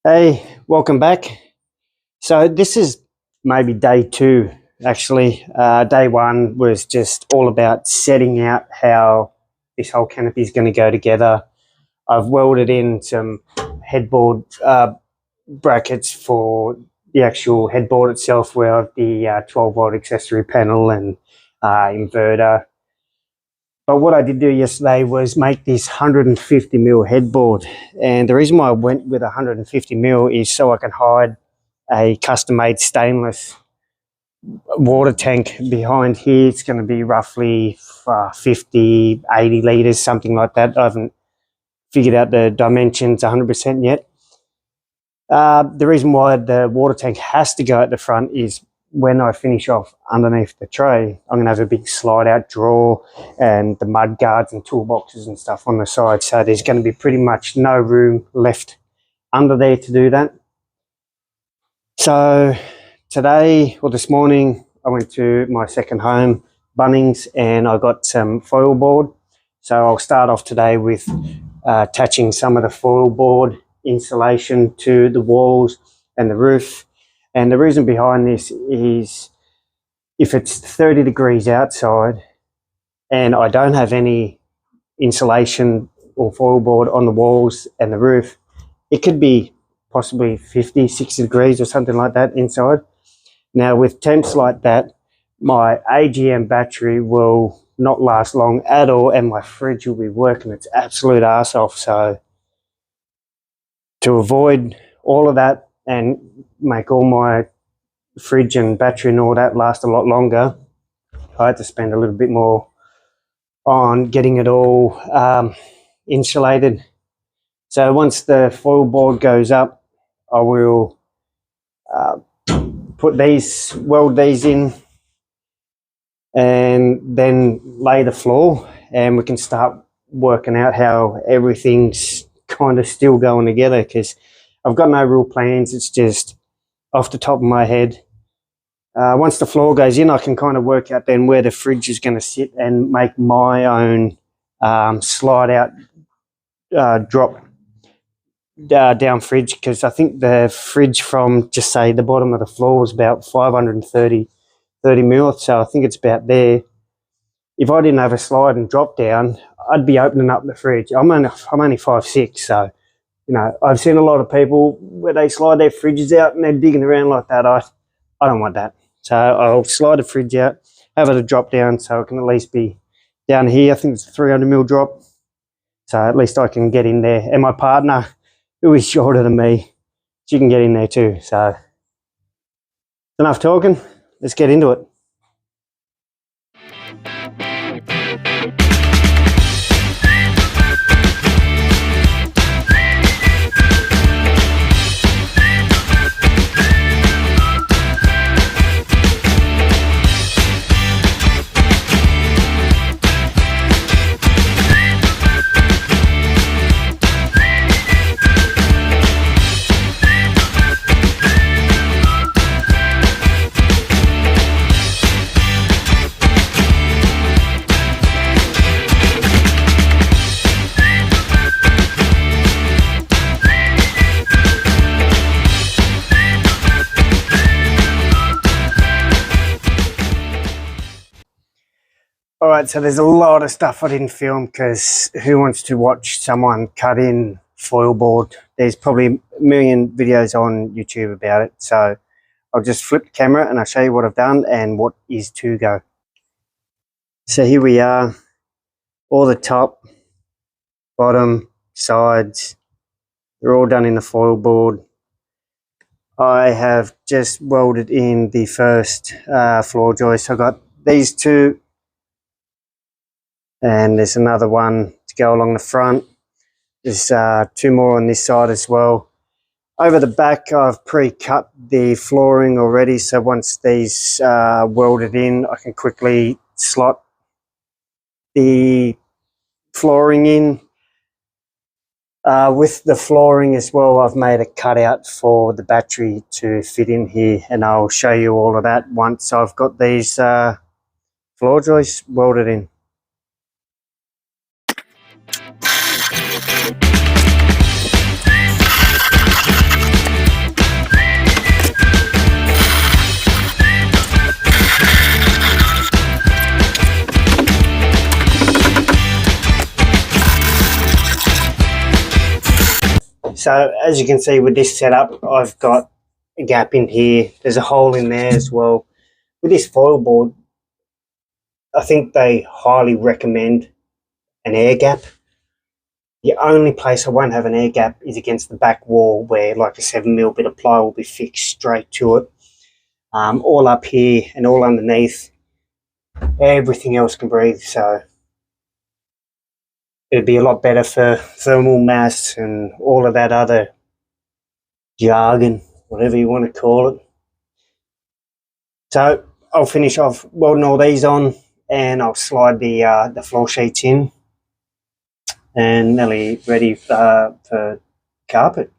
Hey, welcome back. So this is maybe day two, actually. Day one was just all about setting out how this whole canopy is going to go together. I've welded in some headboard brackets for the actual headboard itself, where I have the 12-volt accessory panel and inverter. But what I did do yesterday was make this 150mm headboard. And the reason why I went with 150mm is so I can hide a custom-made stainless water tank behind here. It's going to be roughly 50, 80 litres, something like that. I haven't figured out the dimensions 100% yet. The reason why the water tank has to go at the front is when I finish off underneath the tray, I'm going to have a big slide out drawer and the mud guards and toolboxes and stuff on the side. So there's going to be pretty much no room left under there to do that. So today, or this morning, I went to my second home, Bunnings, and I got some foil board. So I'll start off today with attaching some of the foil board insulation to the walls and the roof. And the reason behind this is if it's 30 degrees outside and I don't have any insulation or foil board on the walls and the roof, it could be possibly 50, 60 degrees or something like that inside. Now with temps like that, my AGM battery will not last long at all and my fridge will be working its absolute arse off. So to avoid all of that and make all my fridge and battery and all that last a lot longer, I had to spend a little bit more on getting it all insulated. So once the foil board goes up, I will weld these in and then lay the floor, and we can start working out how everything's kind of still going together, because I've got no real plans. It's just off the top of my head. Once the floor goes in, I can kind of work out then where the fridge is going to sit and make my own slide out drop down fridge, because I think the fridge from just say the bottom of the floor was about 530 mil, so I think it's about there. If I didn't have a slide and drop down, I'd be opening up the fridge. I'm only 5'6", so you know, I've seen a lot of people where they slide their fridges out and they're digging around like that. I don't want that. So I'll slide the fridge out, have it a drop down so it can at least be down here. I think it's a 300mm drop. So at least I can get in there. And my partner, who is shorter than me, she can get in there too. So enough talking. Let's get into it. All right, so there's a lot of stuff I didn't film because who wants to watch someone cut in foil board? There's probably a million videos on YouTube about it. So I'll just flip the camera and I'll show you what I've done and what is to go. So here we are, all the top, bottom, sides, they're all done in the foil board. I have just welded in the first floor joist. I got these two, and there's another one to go along the front. There's two more on this side as well. Over the back, I've pre-cut the flooring already, so once these are welded in, I can quickly slot the flooring in. With the flooring as well, I've made a cutout for the battery to fit in here, and I'll show you all of that once I've got these floor joists welded in. So as you can see with this setup, I've got a gap in here. There's a hole in there as well. With this foil board, I think they highly recommend an air gap. The only place I won't have an air gap is against the back wall, where like a 7mm bit of ply will be fixed straight to it. All up here and all underneath, everything else can breathe, so it'd be a lot better for thermal mass and all of that other jargon, whatever you want to call it. So I'll finish off welding all these on, and I'll slide the floor sheets in, and nearly ready for carpet.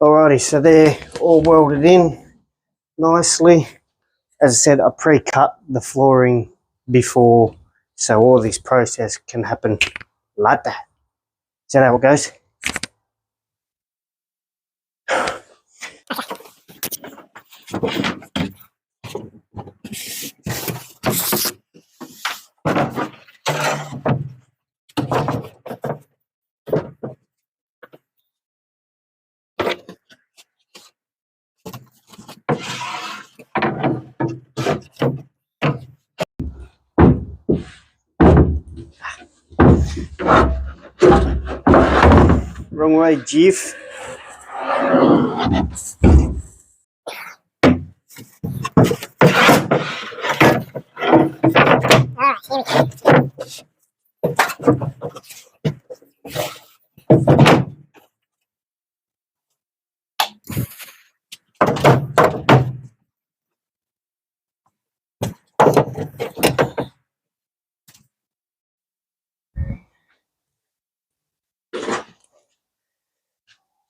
Alrighty, so they're all welded in nicely. As I said, I pre-cut the flooring before, so all this process can happen like that. Is that how it goes? Wrong way, Jeff.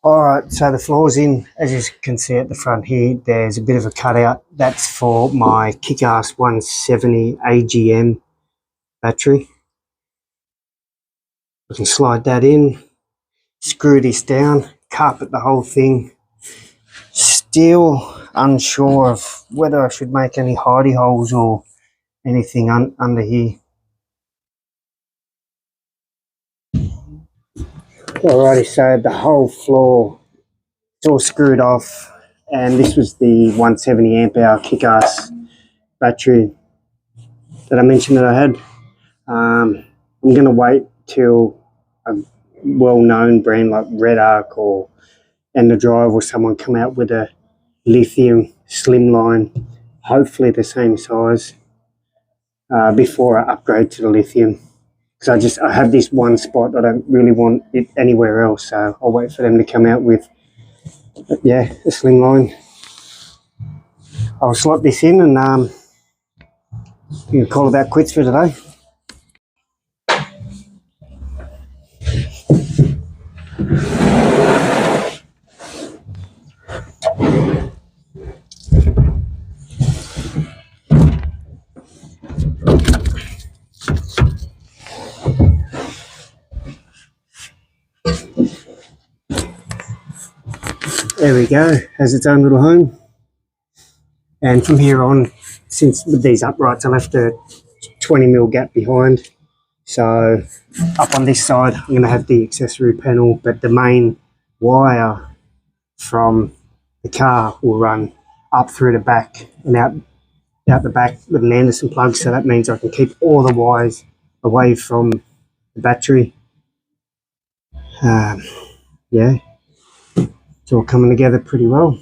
Alright, so the floor's in. As you can see at the front here, there's a bit of a cutout. That's for my kick-ass 170 AGM battery. I can slide that in, screw this down, carpet the whole thing. Still unsure of whether I should make any hidey holes or anything under here. Alrighty, so the whole floor, it's all screwed off, and this was the 170 amp hour kick-ass battery that I mentioned that I had. I'm going to wait till a well-known brand like Red Arc or Enderdrive or someone come out with a lithium slimline, hopefully the same size, before I upgrade to the lithium. Because I have this one spot, I don't really want it anywhere else, so I'll wait for them to come out with, yeah, a slimline. I'll slot this in, and you can call it that quits for today. There we go, has its own little home. And from here on, since with these uprights, I left a 20mm gap behind. So up on this side, I'm going to have the accessory panel, but the main wire from the car will run up through the back and out the back with an Anderson plug. So that means I can keep all the wires away from the battery. Yeah, it's all coming together pretty well.